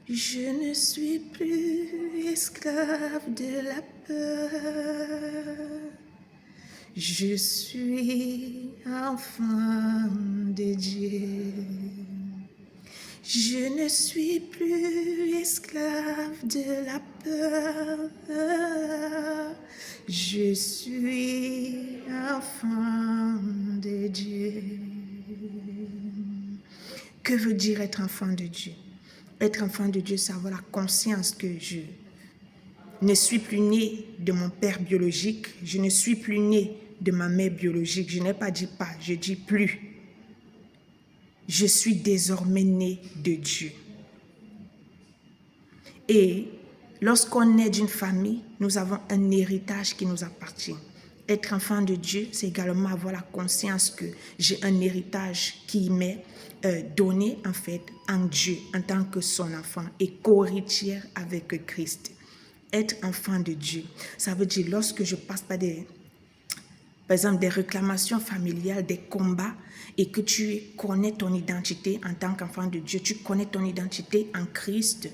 Je ne suis plus esclave de la peur. Je suis enfant de Dieu. Je ne suis plus esclave de la peur. Je suis enfant de Dieu. Que veut dire être enfant de Dieu? Être enfant de Dieu, c'est avoir la conscience que je ne suis plus né de mon père biologique, je ne suis plus né de ma mère biologique. Je n'ai pas dit pas, je dis plus. Je suis désormais né de Dieu. Et lorsqu'on est d'une famille, nous avons un héritage qui nous appartient. Être enfant de Dieu, c'est également avoir la conscience que j'ai un héritage qui m'est donné en fait en Dieu en tant que son enfant et co-héritière avec Christ. Être enfant de Dieu, ça veut dire lorsque je passe par par exemple des réclamations familiales, des combats, et que tu connais ton identité en tant qu'enfant de Dieu, tu connais ton identité en Christ,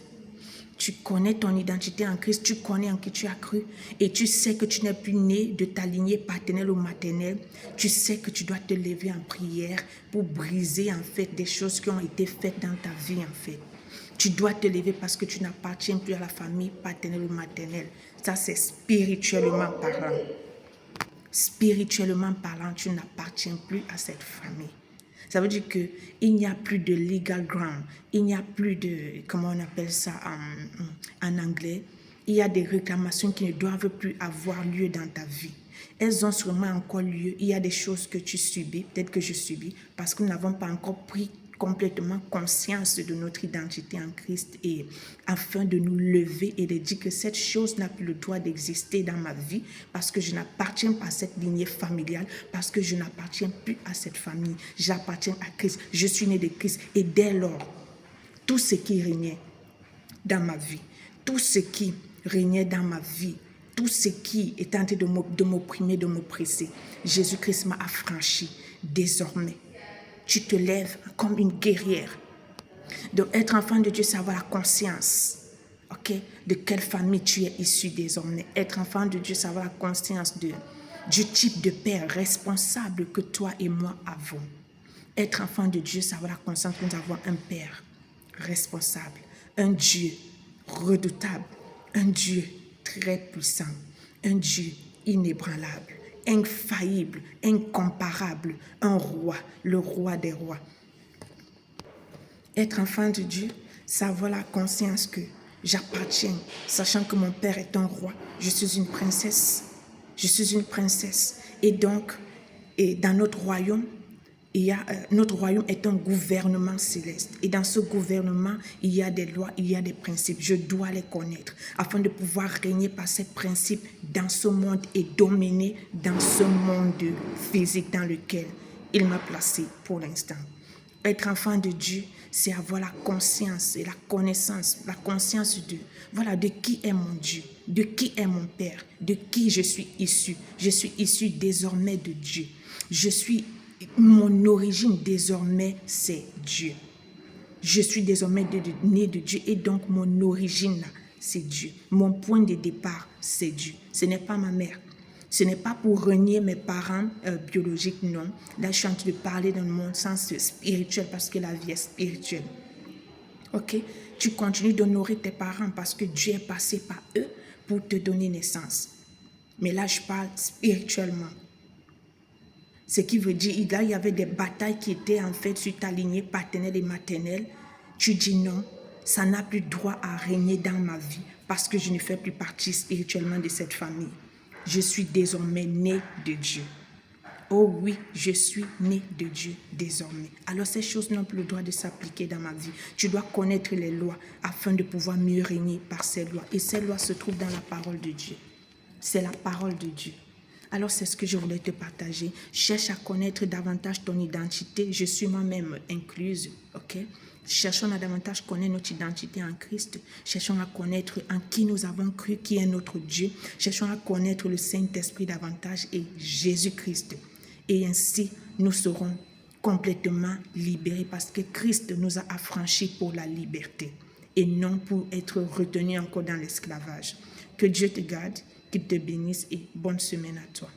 tu connais ton identité en Christ, tu connais en qui tu as cru, et tu sais que tu n'es plus né de ta lignée paternelle ou maternelle, tu sais que tu dois te lever en prière pour briser en fait des choses qui ont été faites dans ta vie en fait. Tu dois te lever parce que tu n'appartiens plus à la famille paternelle ou maternelle. Ça, c'est spirituellement parlant. Spirituellement parlant, tu n'appartiens plus à cette famille. Ça veut dire qu'il n'y a plus de legal ground. Il n'y a plus de, comment on appelle ça en anglais, il y a des réclamations qui ne doivent plus avoir lieu dans ta vie. Elles ont sûrement encore lieu. Il y a des choses que tu subis, peut-être que je subis, parce que nous n'avons pas encore pris complètement conscience de notre identité en Christ et afin de nous lever et de dire que cette chose n'a plus le droit d'exister dans ma vie parce que je n'appartiens pas à cette lignée familiale, parce que je n'appartiens plus à cette famille. J'appartiens à Christ. Je suis né de Christ et dès lors, tout ce qui régnait dans ma vie, tout ce qui régnait dans ma vie, tout ce qui est tenté de m'opprimer, de m'oppresser, Jésus-Christ m'a affranchi. Désormais, tu te lèves comme une guerrière. Donc, être enfant de Dieu, c'est avoir la conscience, ok, de quelle famille tu es issu désormais. Être enfant de Dieu, c'est avoir la conscience du type de père responsable que toi et moi avons. Être enfant de Dieu, c'est avoir la conscience que nous avons un père responsable, un Dieu redoutable, un Dieu très puissant, un Dieu inébranlable, infaillible, incomparable, un roi, le roi des rois. Être enfant de Dieu, c'est avoir la conscience que j'appartiens, sachant que mon père est un roi, je suis une princesse. Je suis une princesse. Et donc, dans notre royaume, notre royaume est un gouvernement céleste. Et dans ce gouvernement, il y a des lois, il y a des principes. Je dois les connaître afin de pouvoir régner par ces principes dans ce monde et dominer dans ce monde physique dans lequel il m'a placé pour l'instant. Être enfant de Dieu, c'est avoir la conscience et la connaissance, la conscience de qui est mon Dieu, de qui est mon Père, de qui je suis issu. Je suis issu désormais de Dieu. Mon origine désormais, c'est Dieu. Je suis désormais né de Dieu et donc mon origine, c'est Dieu. Mon point de départ, c'est Dieu. Ce n'est pas ma mère. Ce n'est pas pour renier mes parents biologiques, non. Là, je suis en train de parler dans mon sens spirituel parce que la vie est spirituelle. Ok? Tu continues d'honorer tes parents parce que Dieu est passé par eux pour te donner naissance. Mais là, je parle spirituellement. Ce qui veut dire, là, il y avait des batailles qui étaient en fait sur ta lignée paternelle et maternelle. Tu dis non, ça n'a plus droit à régner dans ma vie parce que je ne fais plus partie spirituellement de cette famille. Je suis désormais né de Dieu. Oh oui, je suis né de Dieu désormais. Alors ces choses n'ont plus le droit de s'appliquer dans ma vie. Tu dois connaître les lois afin de pouvoir mieux régner par ces lois. Et ces lois se trouvent dans la parole de Dieu. C'est la parole de Dieu. Alors c'est ce que je voulais te partager. Cherche à connaître davantage ton identité. Je suis moi-même incluse, ok? Cherchons à davantage connaître notre identité en Christ. Cherchons à connaître en qui nous avons cru, qui est notre Dieu. Cherchons à connaître le Saint-Esprit davantage et Jésus-Christ. Et ainsi, nous serons complètement libérés parce que Christ nous a affranchis pour la liberté. et non pour être retenu encore dans l'esclavage. Que Dieu te garde, qu'il te bénisse et bonne semaine à toi.